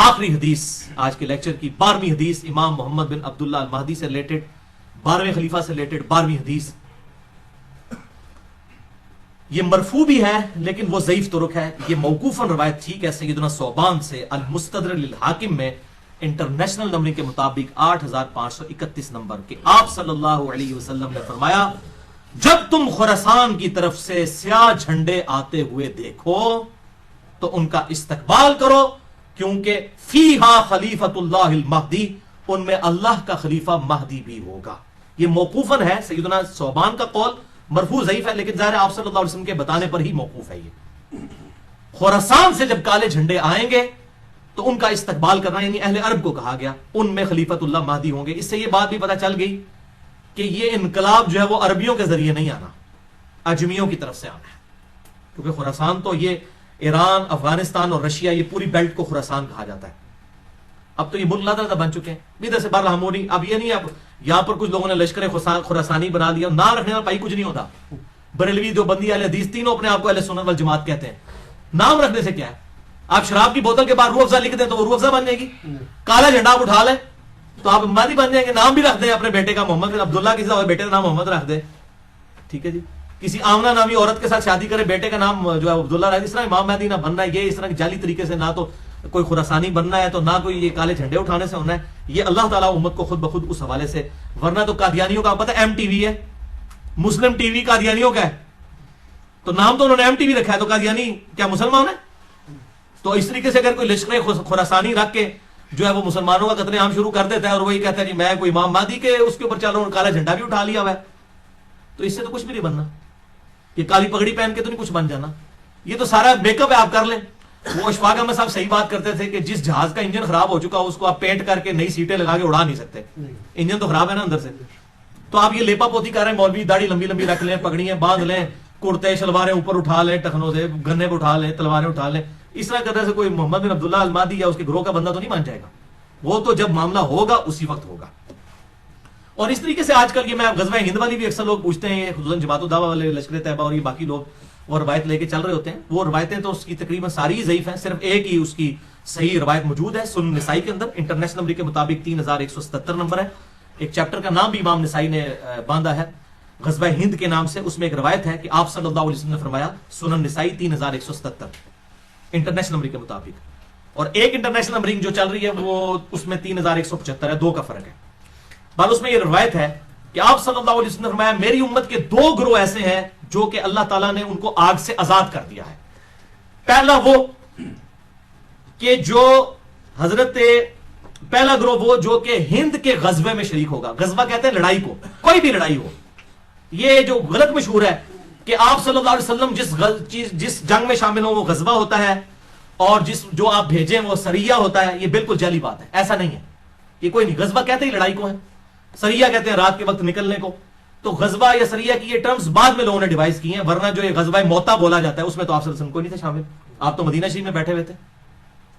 آخری حدیث آج کے لیکچر کی 12ویں حدیث امام محمد بن عبداللہ المہدی سے ریلیٹڈ، 12ویں خلیفہ سے ریلیٹڈ 12ویں حدیث. یہ مرفوع بھی ہے لیکن وہ ضعیف طرق ہے. یہ موقوفاً روایت ٹھیک ہے سیدنا ثوبان سے المستدرک للحاکم میں انٹرنیشنل نمبر کے مطابق 8531 نمبر کہ آپ صلی اللہ علیہ وسلم نے فرمایا جب تم خراسان کی طرف سے سیاہ جھنڈے آتے ہوئے دیکھو تو ان کا استقبال کرو، کیونکہ فیہا خلیفۃ اللہ المہدی، ان میں اللہ کا خلیفہ مہدی بھی ہوگا. یہ موقوفاً ہے سیدنا ثوبان کا قول، مرفوع ضعیف ہے لیکن ظاہر آپ صلی اللہ علیہ وسلم کے بتانے پر ہی موقوف ہے. یہ خراسان سے جب کالے جھنڈے آئیں گے تو ان کا استقبال کرنا، یعنی اہل عرب کو کہا گیا، ان میں خلیفۃ اللہ مہدی ہوں گے. اس سے یہ بات بھی پتہ چل گئی کہ یہ انقلاب جو ہے وہ عربیوں کے ذریعے نہیں آنا، اجمیوں کی طرف سے آنا ہے. کیونکہ خراسان تو یہ ایران، افغانستان اور رشیا، یہ پوری بیلٹ کو خراسان کہا جاتا ہے. اب تو یہ ملک لادہ بن چکے ہیں ادھر سے بار ہمونی. اب یہ نہیں اب یہاں پر کچھ لوگوں نے لشکر خراسانی بنا لیا. نام رکھنے میں پائی کچھ نہیں ہوتا. بریلوی، دیوبندی، اہل حدیث تینوں اپنے آپ کو اہل سنت والجماعت کہتے ہیں. نام رکھنے سے کیا ہے؟ آپ شراب کی بوتل کے بعد روح افزا لکھ دیں تو وہ روح افزا بن جائے گی. کالا جھنڈا آپ اٹھا لیں تو آپ مہدی بن جائیں گے. نام بھی رکھ دیں اپنے بیٹے کا محمد بن عبداللہ، کسی اور بیٹے کا نام محمد رکھ دیں، ٹھیک ہے جی. کسی آمنہ نامی عورت کے ساتھ شادی کرے، بیٹے کا نام جو ہے عبداللہ رکھ. اس طرح امام مہدی نہ بننا ہے. یہ اس طرح کی جعلی طریقے سے نہ تو کوئی خراسانی بننا ہے تو نہ کوئی یہ کالے جھنڈے اٹھانے سے ہونا ہے. یہ اللہ تعالیٰ امت کو خود بخود اس حوالے سے، ورنہ تو قادیانیوں کا پتہ ایم ٹی وی ہے، مسلم ٹی وی قادیانیوں کا ہے، تو نام تو انہوں نے ایم ٹی وی رکھا ہے، تو قادیانی کیا مسلمان ہے؟ تو اس طریقے سے اگر کوئی لشکر خراسانی رکھ کے جو ہے وہ مسلمانوں کا قتل عام شروع کر دیتا ہے اور وہی کہتا ہے جی میں کوئی امام مہدی کے اس کے اوپر چل رہا ہوں، کالا جھنڈا بھی اٹھا لیا ہوا ہے، تو اس سے تو کچھ بھی نہیں بننا. یہ کالی پگڑی پہن کے تو نہیں کچھ بن جانا. یہ تو سارا میک اپ ہے، آپ کر لیں. وہ اشفاق احمد صاحب صحیح بات کرتے تھے کہ جس جہاز کا انجن خراب ہو چکا اس کو آپ پینٹ کر کے نئی سیٹیں لگا کے اڑا نہیں سکتے، انجن تو خراب ہے نا اندر سے. تو آپ یہ لیپا پوتی کر رہے ہیں، مولوی داڑھی لمبی لمبی رکھ لیں، پگڑیاں باندھ لیں، کرتے شلواریں اوپر اٹھا لیں، ٹخنوں سے گنے پہ اٹھا لیں، تلواریں اٹھا لیں. اس طرح کرنے سے کوئی محمد بن عبداللہ المہدی یا اس کے گروہ کا بندہ تو نہیں مان جائے گا. وہ تو جب معاملہ ہوگا اسی وقت ہوگا. اور اس طریقے سے آج کل یہ میں غزوہ ہند والی بھی اکثر لوگ پوچھتے ہیں، خصوصاً جماعت الدعوہ والے، لشکر طیبہ اور یہ باقی لوگ وہ روایت لے کے چل رہے ہوتے ہیں. وہ روایتیں تو اس کی تقریباً ساری ضعیف ہیں، صرف ایک ہی اس کی صحیح روایت موجود ہے سنن نسائی کے اندر، انٹرنیشنل نمبر کے مطابق 3177 نمبر ہے. ایک چیپٹر کا نام بھی امام نسائی نے باندھا ہے غزوہ ہند کے نام سے. اس میں ایک روایت ہے کہ آپ صلی اللہ علیہ وسلم نے فرمایا، سنن نسائی 3177 انٹرنیشنل نمبر کے مطابق. اور ایک انٹرنیشنل نمبرنگ جو چل رہی ہے وہ اس میں 3175 ہے، دو کا فرق ہے. بعد اس میں یہ روایت ہے کہ آپ صلی اللہ علیہ وسلم نے فرمایا میری امت کے دو گروہ ایسے ہیں جو کہ اللہ تعالیٰ نے ان کو آگ سے آزاد کر دیا ہے. پہلا گروہ وہ جو کہ ہند کے غزوے میں شریک ہوگا. غزوہ کہتے ہیں لڑائی کو، کوئی بھی لڑائی ہو. یہ جو غلط مشہور ہے کہ آپ صلی اللہ علیہ وسلم جس جنگ میں شامل ہو وہ غزوہ ہوتا ہے اور جو آپ بھیجیں وہ سریہ ہوتا ہے. یہ بالکل جعلی بات ہے، ایسا نہیں ہے. یہ کوئی نہیں. غزوہ کہتے ہیں لڑائی کو ہے، سریہ کہتے ہیں رات کے وقت نکلنے کو. تو غزوہ یا سریہ کی یہ ٹرمز بعد میں لوگوں نے ڈیوائز کی ہیں، ورنہ جو یہ غزوہ موتا بولا جاتا ہے اس میں تو آپ صلی اللہ علیہ وسلم کو نہیں تھے شامل. آپ تو مدینہ شریف میں بیٹھے ہوئے تھے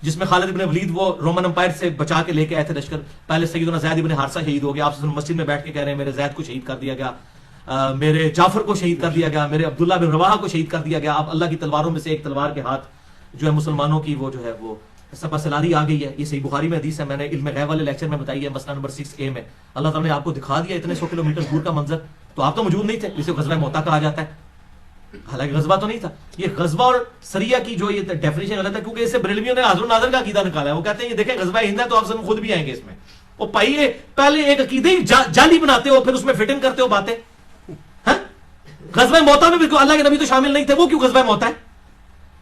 جس میں خالد ابن ولید وہ رومن امپائر سے بچا کے لے کے آئے تھے لشکر. پہلے سیدنا زید ابن حارثہ شہید ہو گیا، آپ صلی اللہ علیہ وسلم مسجد میں بیٹھ کے کہہ رہے ہیں میرے زید کو شہید کر دیا گیا، میرے جعفر کو شہید کر دیا گیا، میرے عبداللہ بن رواحہ کو شہید کر دیا گیا. اب اللہ کی تلواروں میں سے ایک تلوار کے ہاتھ جو ہے مسلمانوں کی وہ جو ہے وہ سپہ سلاری آ گئی ہے. یہ صحیح بخاری میں حدیث ہے، میں نے علم غیب والے لیکچر میں بتائی ہے، مسئلہ نمبر 6A میں. اللہ تعالیٰ نے آپ کو دکھا دیا اتنے 100 کلومیٹر دور کا منظر، تو آپ تو موجود نہیں تھے، جسے غزوہ موتا کہا جاتا ہے. حالانکہ غزوہ تو نہیں تھا. یہ غزوہ اور سریہ کی جو یہ ڈیفینیشن غلط ہے، کیونکہ اسے بریلویوں نے حاضر ناظر کا عقیدہ نکالا ہے. وہ کہتے ہیں یہ دیکھیں غزوہ ہند ہے تو آپ سب خود بھی آئیں گے اس میں. وہ پائیے پہلے ایک عقیدہ ہی جعلی بناتے ہو، پھر اس میں فٹ ان کرتے ہو باتیں. غزوہ موتا میں بالکل اللہ کے نبی تو شامل نہیں تھے، وہ کیوں غزوہ موتا ہے؟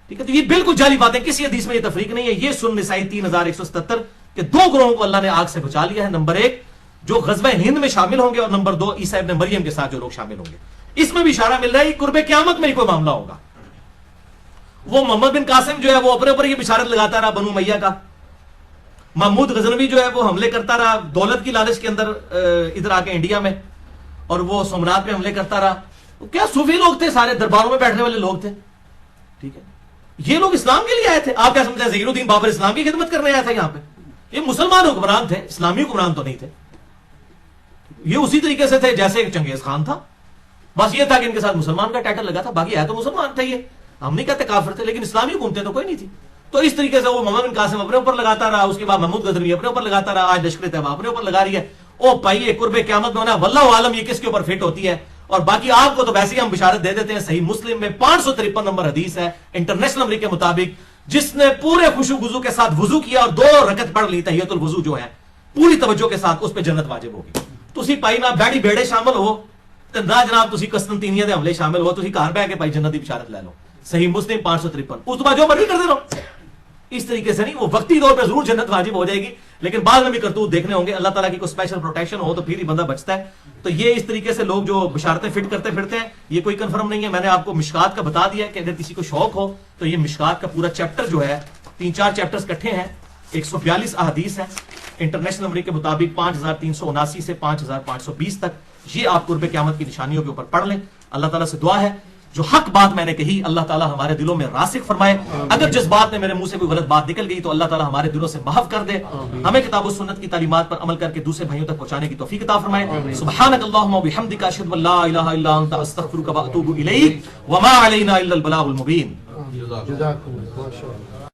ٹھیک ہے، تو یہ بالکل جعلی باتیں، کسی حدیث میں یہ تفریق نہیں ہے. یہ سنن نسائی 3177 کہ دو گروہوں کو اللہ نے آگ سے بچا لیا ہے. نمبر 1 جو غزوہ ہند میں شامل ہوں گے، اور نمبر 2 عیسیٰ ابن مریم کے ساتھ جو لوگ شامل ہوں گے. اس میں بھی اشارہ مل رہا ہے قرب قیامت میں ہی کوئی معاملہ ہوگا. وہ محمد بن قاسم جو ہے وہ اپنے اوپر یہ بشارت لگاتا رہا بنو امیہ کا. محمود غزنوی جو ہے وہ حملے کرتا رہا دولت کی لالچ کے اندر ادھر آ کے انڈیا میں، اور وہ سومنات پہ حملے کرتا رہا. کیا صوفی لوگ تھے، سارے درباروں میں بیٹھنے والے لوگ تھے. ٹھیک ہے، یہ لوگ اسلام کے لیے آئے تھے. آپ کیا سمجھتے ہیں ظہیر الدین بابر اسلام کی خدمت کرنے آیا تھا یہاں پہ؟ یہ مسلمان حکمران تھے، اسلامی حکمران تو نہیں تھے. یہ اسی طریقے سے تھے جیسے چنگیز خان تھا، بس یہ تھا کہ ان کے ساتھ مسلمان کا ٹائٹل لگا تھا، باقی ہے تو مسلمان تھے. یہ ہم نہیں کہتے کافر تھے، لیکن اسلامی حکومتیں تو کوئی نہیں تھی. تو اس طریقے سے وہ محمد بن قاسم اپنے اوپر لگاتا رہا, اس کے بعد محمود غزنوی اپنے اوپر لگاتا رہا, آج لشکر طیبہ اپنے اوپر لگا رہی ہے. او بھائی یہ قرب قیامت میں ہونا ہے, واللہ عالم یہ کس کے اوپر فٹ ہوتی ہے. اور باقی آپ کو تو ویسے ہی ہم بشارت دے دیتے ہیں, صحیح مسلم میں 553 نمبر حدیث ہے انٹرنیشنل نمبر کے مطابق, جس نے پورے خشوع وضو کے ساتھ وضو کیا اور 2 رکعت پڑھ لی تحیۃ الوضو جو ہے پوری توجہ کے ساتھ, اس پہ جنت واجب ہوگی. تسی پائی نہ بیڑی بیڑے شامل ہو تے نہ جناب تسی قسطنطینیہ دے حملے شامل ہو, تسی گھر بیٹھ کے پائی جنت دی بشارت لے لو. صحیح مسلم 553, اس تو بعد جو مرضی کرتے رہو. اس طریقے سے نہیں, وہ وقتی طور پہ ضرور جنت واجب ہو جائے گی, لیکن بعد میں بھی کرتوت دیکھنے ہوں گے. اللہ تعالیٰ کی کوئی اسپیشل پروٹیکشن ہو تو پھر ہی بندہ بچتا ہے. تو یہ اس طریقے سے لوگ جو بشارتیں فٹ کرتے پھرتے ہیں, یہ کوئی کنفرم نہیں ہے. میں نے آپ کو مشکات کا بتا دیا کہ اگر کسی کو شوق ہو تو یہ مشکات کا پورا چیپٹر جو ہے 3-4 چیپٹرز اکٹھے ہیں, 142 احادیث ہیں انٹرنیشنل نمبر کے مطابق 5379 سے 5520 تک. یہ آپ قرب قیامت کی نشانیوں کے اوپر پڑھ لیں. اللہ تعالیٰ سے دعا ہے جو حق بات میں نے کہی اللہ تعالیٰ ہمارے دلوں میں راسخ فرمائے. اگر جس بات میں میرے منہ سے کوئی غلط بات نکل گئی تو اللہ تعالیٰ ہمارے دلوں سے محو کر دے. ہمیں کتاب و سنت کی تعلیمات پر عمل کر کے دوسرے بھائیوں تک پہنچانے کی توفیق عطا فرمائے. سبحانک اللہم و بحمدک اشہد ان لا الہ الا انت استغفرک و اتوب الیک وما علینا الا البلاغ المبین. جزاکم اللہ.